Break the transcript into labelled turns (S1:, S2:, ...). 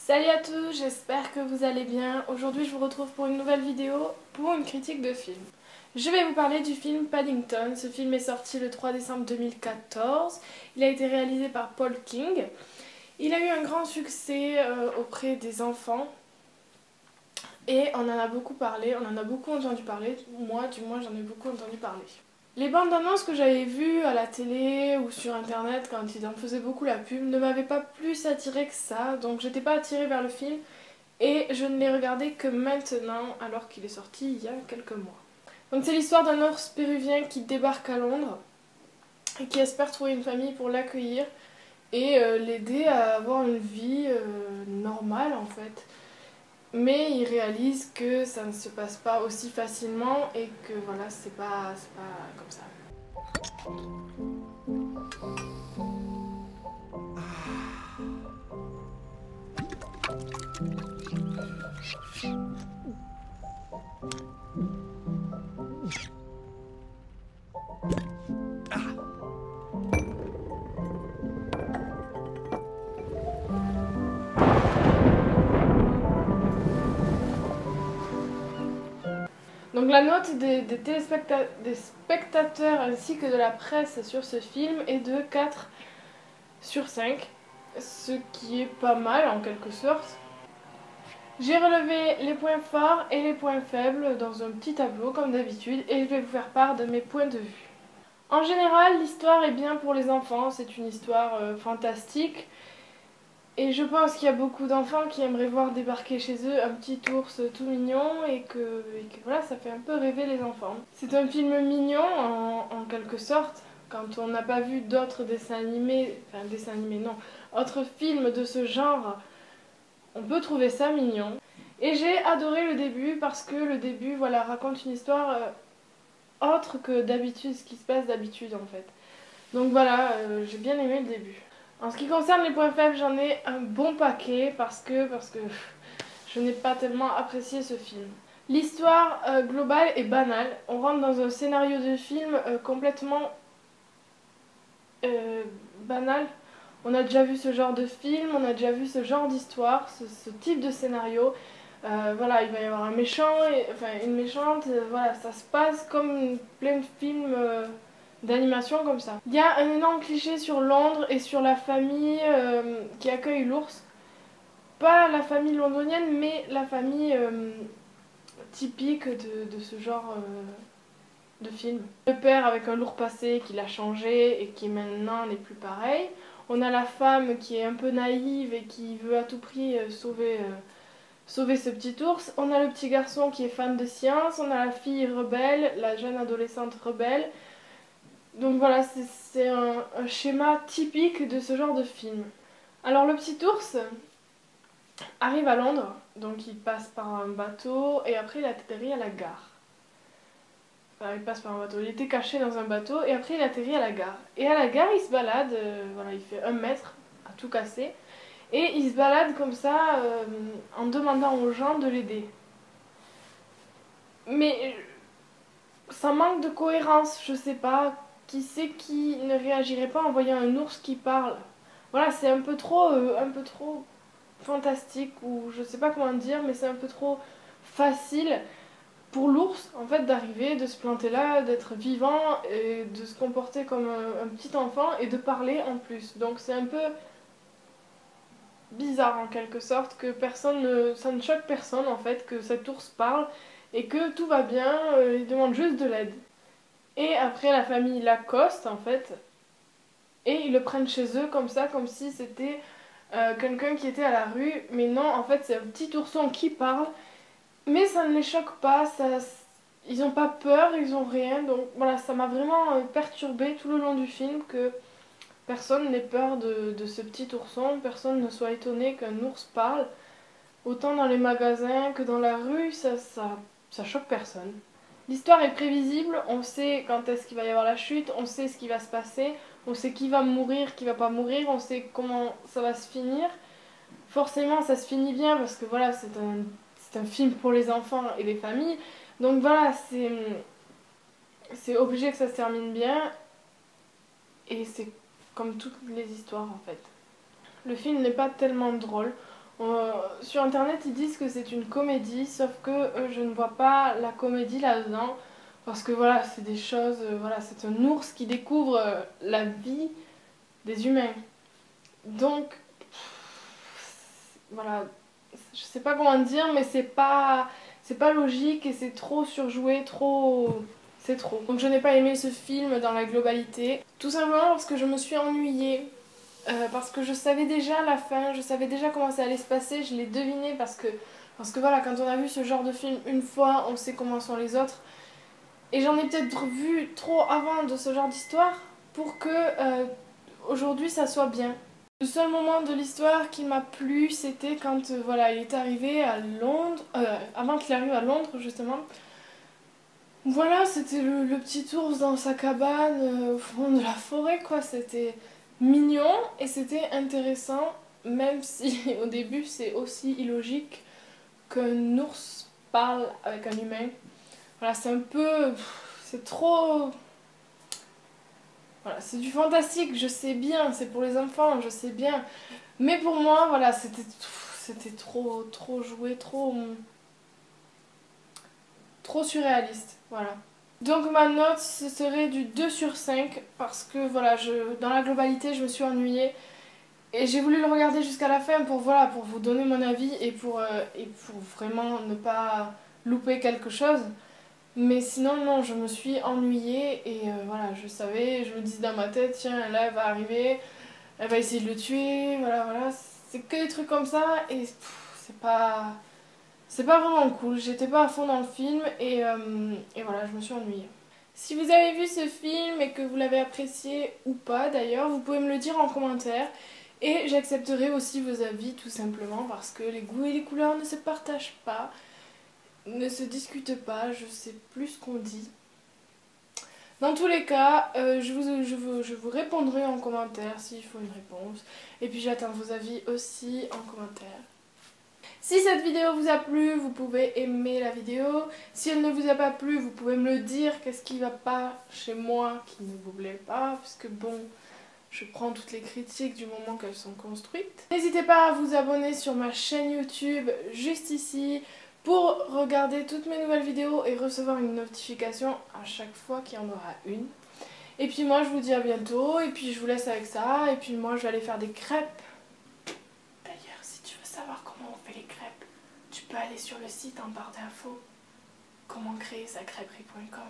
S1: Salut à tous, j'espère que vous allez bien. Aujourd'hui je vous retrouve pour une nouvelle vidéo pour une critique de film. Je vais vous parler du film Paddington. Ce film est sorti le 3 décembre 2014. Il a été réalisé par Paul King. Il a eu un grand succès auprès des enfants. Et on en a beaucoup parlé, on en a beaucoup entendu parler. Moi du moins j'en ai beaucoup entendu parler. Les bandes annonces que j'avais vues à la télé ou sur internet quand ils en faisaient beaucoup la pub ne m'avaient pas plus attirée que ça, donc j'étais pas attirée vers le film et je ne l'ai regardé que maintenant alors qu'il est sorti il y a quelques mois. Donc c'est l'histoire d'un ours péruvien qui débarque à Londres et qui espère trouver une famille pour l'accueillir et l'aider à avoir une vie normale en fait. Mais il réalise que ça ne se passe pas aussi facilement et que voilà, c'est pas comme ça. Donc la note des spectateurs ainsi que de la presse sur ce film est de 4 sur 5, ce qui est pas mal en quelque sorte. J'ai relevé les points forts et les points faibles dans un petit tableau comme d'habitude et je vais vous faire part de mes points de vue. En général, l'histoire est bien pour les enfants, c'est une histoire fantastique. Et je pense qu'il y a beaucoup d'enfants qui aimeraient voir débarquer chez eux un petit ours tout mignon et que voilà, ça fait un peu rêver les enfants. C'est un film mignon en quelque sorte. Quand on n'a pas vu d'autres dessins animés, non, autres films de ce genre, on peut trouver ça mignon. Et j'ai adoré le début parce que le début, voilà, raconte une histoire autre que d'habitude, ce qui se passe d'habitude en fait. Donc voilà, j'ai bien aimé le début. En ce qui concerne les points faibles, j'en ai un bon paquet parce que je n'ai pas tellement apprécié ce film. L'histoire globale est banale. On rentre dans un scénario de film complètement banal. On a déjà vu ce genre de film, on a déjà vu ce genre d'histoire, ce type de scénario. Voilà, il va y avoir un méchant, enfin une méchante, voilà, ça se passe comme plein de films d'animation comme ça. Il y a un énorme cliché sur Londres et sur la famille qui accueille l'ours. Pas la famille londonienne, mais la famille typique de ce genre de film. Le père avec un lourd passé qui l'a changé et qui maintenant n'est plus pareil. On a la femme qui est un peu naïve et qui veut à tout prix sauver ce petit ours. On a le petit garçon qui est fan de science. On a la fille rebelle, la jeune adolescente rebelle. Donc voilà, c'est un schéma typique de ce genre de film. Alors le petit ours arrive à Londres, donc il passe par un bateau et après il atterrit à la gare. Enfin, il passe par un bateau, il était caché dans un bateau et après il atterrit à la gare. Et à la gare il se balade, voilà, il fait 1 mètre à tout casser. Et il se balade comme ça en demandant aux gens de l'aider. Mais ça manque de cohérence, je sais pas. Qui c'est qui ne réagirait pas en voyant un ours qui parle? Voilà, c'est un peu trop fantastique ou je sais pas comment dire, mais c'est un peu trop facile pour l'ours en fait d'arriver, de se planter là, d'être vivant et de se comporter comme un petit enfant et de parler en plus. Donc c'est un peu bizarre en quelque sorte que ça ne choque personne en fait que cet ours parle et que tout va bien, il demande juste de l'aide. Et après la famille l'accoste en fait et ils le prennent chez eux comme ça, comme si c'était quelqu'un qui était à la rue, mais non en fait c'est un petit ourson qui parle, mais ça ne les choque pas, ils n'ont pas peur, ils ont rien, donc voilà, ça m'a vraiment perturbée tout le long du film que personne n'ait peur de ce petit ourson, personne ne soit étonné qu'un ours parle. Autant dans les magasins que dans la rue, ça choque personne. L'histoire est prévisible, on sait quand est-ce qu'il va y avoir la chute, on sait ce qui va se passer, on sait qui va mourir, qui va pas mourir, on sait comment ça va se finir. Forcément, ça se finit bien parce que voilà, c'est un film pour les enfants et les familles. Donc voilà, c'est obligé que ça se termine bien et c'est comme toutes les histoires en fait. Le film n'est pas tellement drôle. Sur internet ils disent que c'est une comédie, sauf que je ne vois pas la comédie là-dedans. Parce que voilà, c'est des choses, voilà, c'est un ours qui découvre la vie des humains. Donc, voilà, je sais pas comment dire, mais c'est pas logique et c'est trop surjoué, trop, c'est trop. Donc je n'ai pas aimé ce film dans la globalité, tout simplement parce que je me suis ennuyée. Parce que je savais déjà la fin, je savais déjà comment ça allait se passer, je l'ai deviné parce que voilà, quand on a vu ce genre de film une fois, on sait comment sont les autres. Et j'en ai peut-être vu trop avant de ce genre d'histoire pour que aujourd'hui ça soit bien. Le seul moment de l'histoire qui m'a plu, c'était quand voilà, il est arrivé à Londres, avant qu'il arrive à Londres justement. Voilà, c'était le petit ours dans sa cabane au fond de la forêt quoi, c'était mignon et c'était intéressant, même si au début c'est aussi illogique qu'un ours parle avec un humain. Voilà, c'est un peu... c'est trop... Voilà, c'est du fantastique, je sais bien, c'est pour les enfants, je sais bien. Mais pour moi, voilà, c'était trop joué, trop surréaliste, voilà. Donc ma note, ce serait du 2 sur 5 parce que voilà, dans la globalité, je me suis ennuyée. Et j'ai voulu le regarder jusqu'à la fin pour, voilà, pour vous donner mon avis et pour vraiment ne pas louper quelque chose. Mais sinon, non, je me suis ennuyée et voilà, je savais, je me disais dans ma tête, tiens, là, elle va arriver, elle va essayer de le tuer, voilà, voilà. C'est que des trucs comme ça et c'est pas vraiment cool. J'étais pas à fond dans le film et voilà, je me suis ennuyée. Si vous avez vu ce film et que vous l'avez apprécié ou pas d'ailleurs, vous pouvez me le dire en commentaire. Et j'accepterai aussi vos avis tout simplement parce que les goûts et les couleurs ne se partagent pas, ne se discutent pas, je sais plus ce qu'on dit. Dans tous les cas, je vous répondrai en commentaire s'il faut une réponse. Et puis j'attends vos avis aussi en commentaire. Si cette vidéo vous a plu, vous pouvez aimer la vidéo. Si elle ne vous a pas plu, vous pouvez me le dire. Qu'est-ce qui va pas chez moi qui ne vous plaît pas? Puisque bon, je prends toutes les critiques du moment qu'elles sont construites. N'hésitez pas à vous abonner sur ma chaîne YouTube juste ici pour regarder toutes mes nouvelles vidéos et recevoir une notification à chaque fois qu'il y en aura une. Et puis moi je vous dis à bientôt et puis je vous laisse avec ça et puis moi je vais aller faire des crêpes. D'ailleurs si tu veux savoir comment on fait les crêpes, tu peux aller sur le site en barre d'infos comment créer sa crêperie.com.